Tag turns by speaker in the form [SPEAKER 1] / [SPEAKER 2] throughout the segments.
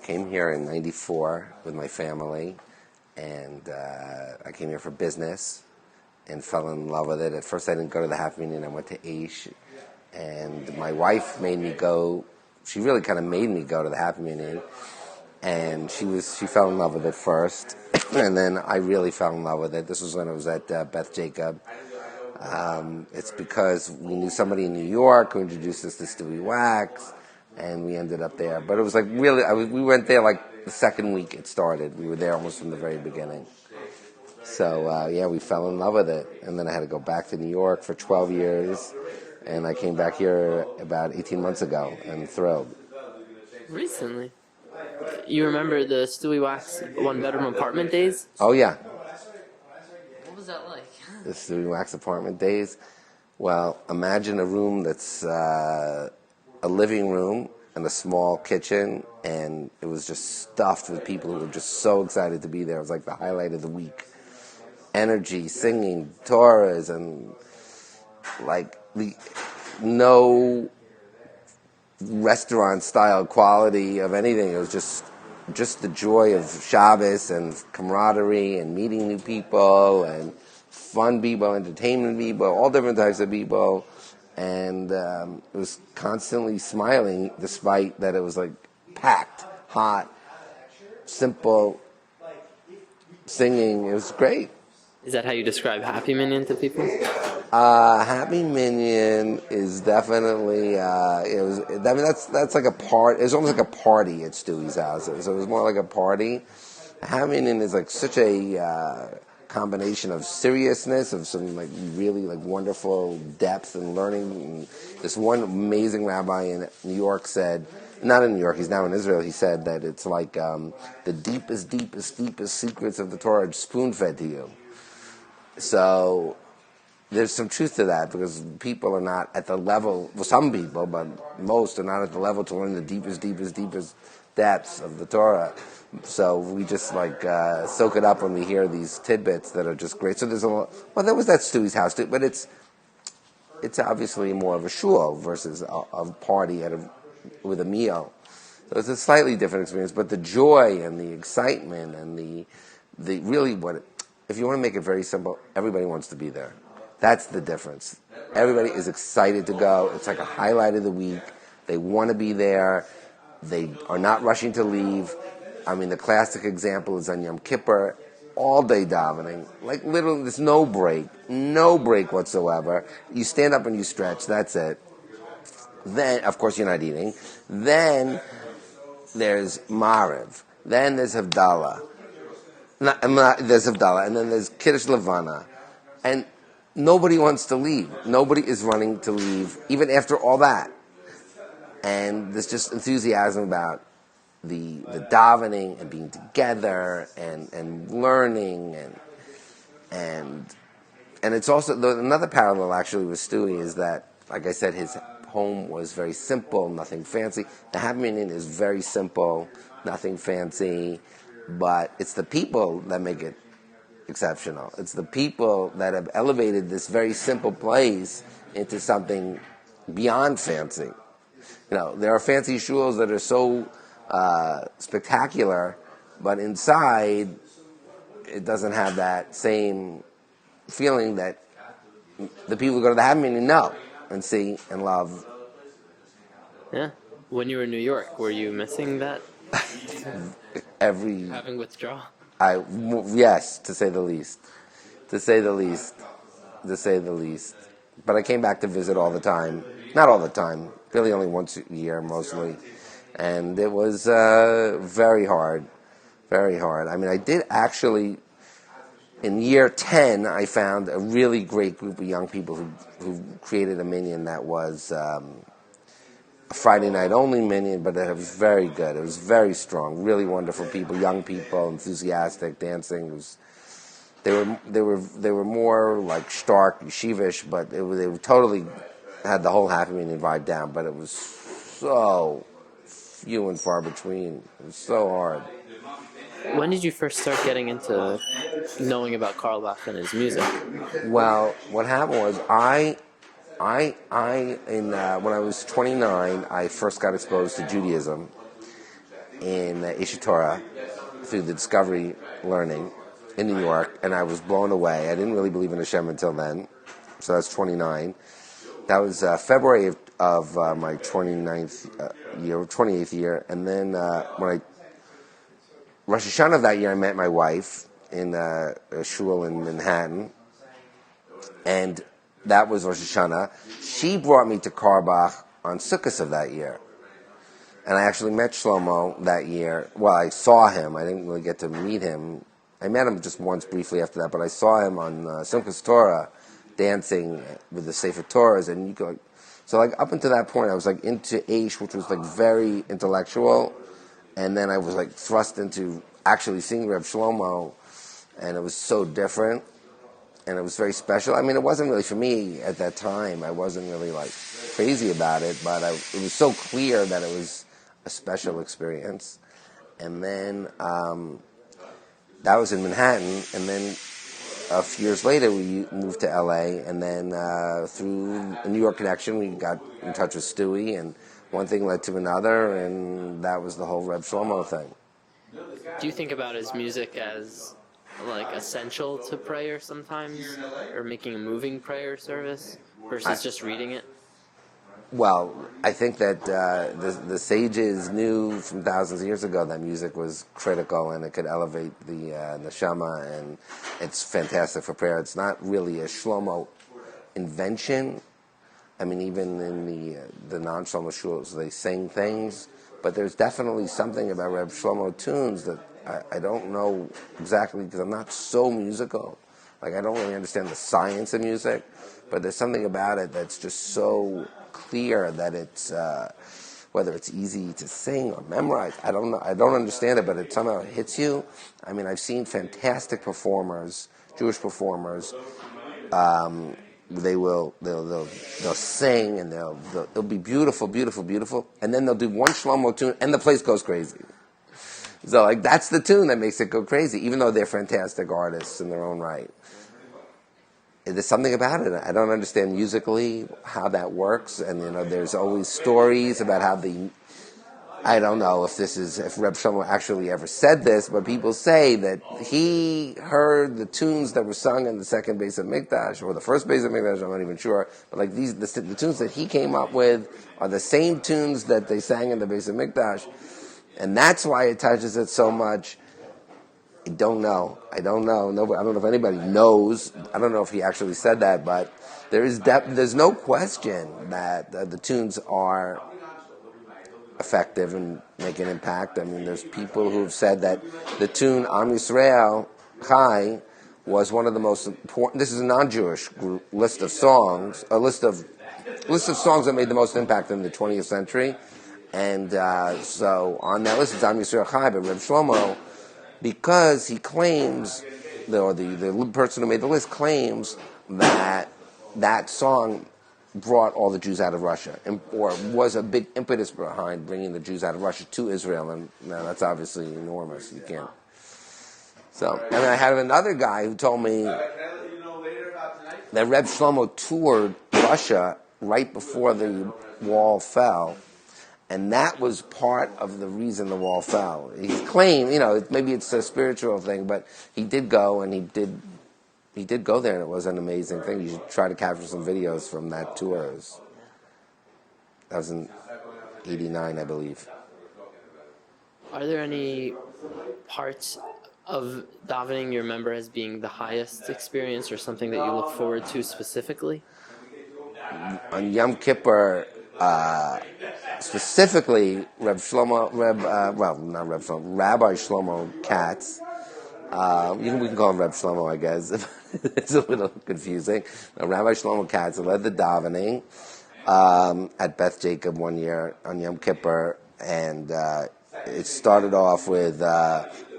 [SPEAKER 1] came here in '94 with my family, and I came here for business and fell in love with it. At first, I didn't go to the Happy Meeting. I went to Aish, and my wife made me go. She really kind of made me go to the Happy Meeting, and she fell in love with it first, and then I really fell in love with it. This was when I was at Beth Jacob. It's because we knew somebody in New York who introduced us to Stewie Wax, and we ended up there. But it was like really, we went there like the second week it started. We were there almost from the very beginning. So we fell in love with it, and then I had to go back to New York for 12 years, and I came back here about 18 months ago, and thrilled.
[SPEAKER 2] Recently? You remember the Stewie Wax one-bedroom apartment days?
[SPEAKER 1] Oh yeah.
[SPEAKER 2] What was that like?
[SPEAKER 1] The Stewie Wax apartment days. Well, imagine a room that's a living room and a small kitchen, and it was just stuffed with people who were just so excited to be there. It was like the highlight of the week. Energy, singing, Torahs, and like no restaurant-style quality of anything. It was just the joy of Shabbos and camaraderie and meeting new people and fun people, entertainment people, all different types of people. And it was constantly smiling despite that it was like packed, hot, simple, singing. It was great.
[SPEAKER 2] Is that how you describe Happy Minyan to people?
[SPEAKER 1] Happy Minyan is definitely that's like a part. It's almost like a party at Stewie's house. So it was more like a party. Happy Minyan is like such a combination of seriousness, of some like really like wonderful depth and learning. And this one amazing rabbi in New York said, not in New York, he's now in Israel. He said that it's like the deepest secrets of the Torah spoon-fed to you. So there's some truth to that, because people are not at the level, well, some people, but most are not at the level to learn the deepest depths of the Torah. So we just like soak it up when we hear these tidbits that are just great. So there's there was that Stewie's house too, but it's obviously more of a shul versus a party with a meal. So it's a slightly different experience, but the joy and the excitement and the really if you want to make it very simple, everybody wants to be there. That's the difference. Everybody is excited to go. It's like a highlight of the week. They want to be there. They are not rushing to leave. I mean, the classic example is on Yom Kippur, all day davening. Like literally, there's no break whatsoever. You stand up and you stretch. That's it. Then, of course, you're not eating. Then there's Mariv. Then there's Havdalah. There's Havdalah, and then there's Kiddush Levana, and nobody wants to leave. Nobody is running to leave, even after all that. And there's just enthusiasm about the davening and being together and learning and it's also another parallel actually with Stewie is that, like I said, his home was very simple, nothing fancy. The Happy Minyan is very simple, nothing fancy. But it's the people that make it exceptional. It's the people that have elevated this very simple place into something beyond fancy. You know, there are fancy shuls that are so spectacular, but inside it doesn't have that same feeling that the people who go to the Happy Minyan know and see and love.
[SPEAKER 2] Yeah. When you were in New York, were you missing that? Having withdrawal?
[SPEAKER 1] Yes, to say the least. But I came back to visit all the time. Not all the time, really only once a year mostly. And it was very hard. I mean, I did actually, in year 10, I found a really great group of young people who created a minyan that was a Friday night only minyan, but it was very good. It was very strong, really wonderful people, young people, enthusiastic, dancing. They were more like stark, yeshivish, but they totally had the whole Happy Minyan vibe down. But it was so few and far between. It was so hard.
[SPEAKER 2] When did you first start getting into knowing about Carl Bach and his music?
[SPEAKER 1] Well, what happened was when I was 29, I first got exposed to Judaism, in Ishitora through the Discovery Learning in New York, and I was blown away. I didn't really believe in Hashem until then, so that's 29. That was February of my 28th year, and then when Rosh Hashanah of that year, I met my wife in a shul in Manhattan, and that was Rosh Hashanah. She brought me to Karbach on Sukkot of that year. And I actually met Shlomo that year. Well, I saw him. I didn't really get to meet him. I met him just once briefly after that, but I saw him on Simchas Torah dancing with the Sefer Torahs. And you go, so like up until that point, I was like into Aish, which was like very intellectual. And then I was like thrust into actually seeing Reb Shlomo, and it was so different. And it was very special. I mean, it wasn't really for me at that time. I wasn't really like crazy about it, but it was so clear that it was a special experience. And then that was in Manhattan, and then a few years later we moved to LA, and then through a New York connection we got in touch with Stewie, and one thing led to another, and that was the whole Reb Shlomo thing.
[SPEAKER 2] Do you think about his music as like essential to prayer sometimes, or making a moving prayer service versus just reading it?
[SPEAKER 1] Well, I think that the sages knew from thousands of years ago that music was critical and it could elevate the neshama, and it's fantastic for prayer. It's not really a Shlomo invention. I mean, even in the non-Shlomo shuls, they sing things, but there's definitely something about Reb Shlomo tunes that I don't know exactly, because I'm not so musical. Like, I don't really understand the science of music, but there's something about it that's just so clear that it's, whether it's easy to sing or memorize, I don't know. I don't understand it, but it somehow hits you. I mean, I've seen fantastic performers, Jewish performers. They'll sing, and they'll be beautiful, beautiful, beautiful, and then they'll do one Shlomo tune, and the place goes crazy. So, like, that's the tune that makes it go crazy, even though they're fantastic artists in their own right. There's something about it. I don't understand musically how that works, and there's always stories about how I don't know if Reb Shlomo actually ever said this, but people say that he heard the tunes that were sung in the second Beis Hamikdash, or the first Beis Hamikdash, I'm not even sure, but like the tunes that he came up with are the same tunes that they sang in the Beis Hamikdash, and that's why it touches it so much. I don't know. I don't know if anybody knows. I don't know if he actually said that, but there's no question that the tunes are effective and make an impact. I mean, there's people who've said that the tune Am Yisrael Chai was one of the most important. This is a non-Jewish list of songs songs that made the most impact in the 20th century. And so on that list is Am Yisrael Chai by Reb Shlomo, because he claims, the person who made the list claims that song brought all the Jews out of Russia, or was a big impetus behind bringing the Jews out of Russia to Israel, and that's obviously enormous. You can't. So, and I had another guy who told me that Reb Shlomo toured Russia right before the wall fell, and that was part of the reason the wall fell. He claimed, maybe it's a spiritual thing, but he did go, and he did go there, and it was an amazing thing. You should try to capture some videos from that tour. That was in '89, I believe.
[SPEAKER 2] Are there any parts of davening you remember as being the highest experience, or something that you look forward to specifically?
[SPEAKER 1] On Yom Kippur, specifically, Rabbi Shlomo Katz. We can call him Reb Shlomo, I guess. It's a little confusing. Rabbi Shlomo Katz led the davening at Beth Jacob one year on Yom Kippur, and it started off with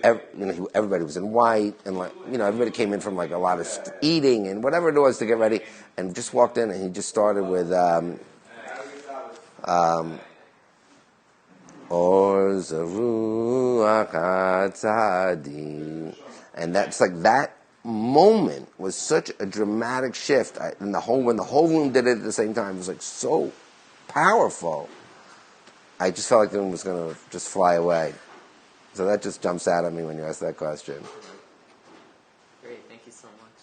[SPEAKER 1] everybody was in white, and everybody came in from like a lot of eating and whatever it was to get ready, and just walked in, and he just started with Or Zaruach HaTzadim. And that's like that moment was such a dramatic shift. When the whole room did it at the same time, it was like so powerful. I just felt like the room was going to just fly away. So that just jumps out at me when you ask that question.
[SPEAKER 2] Great, thank you so much.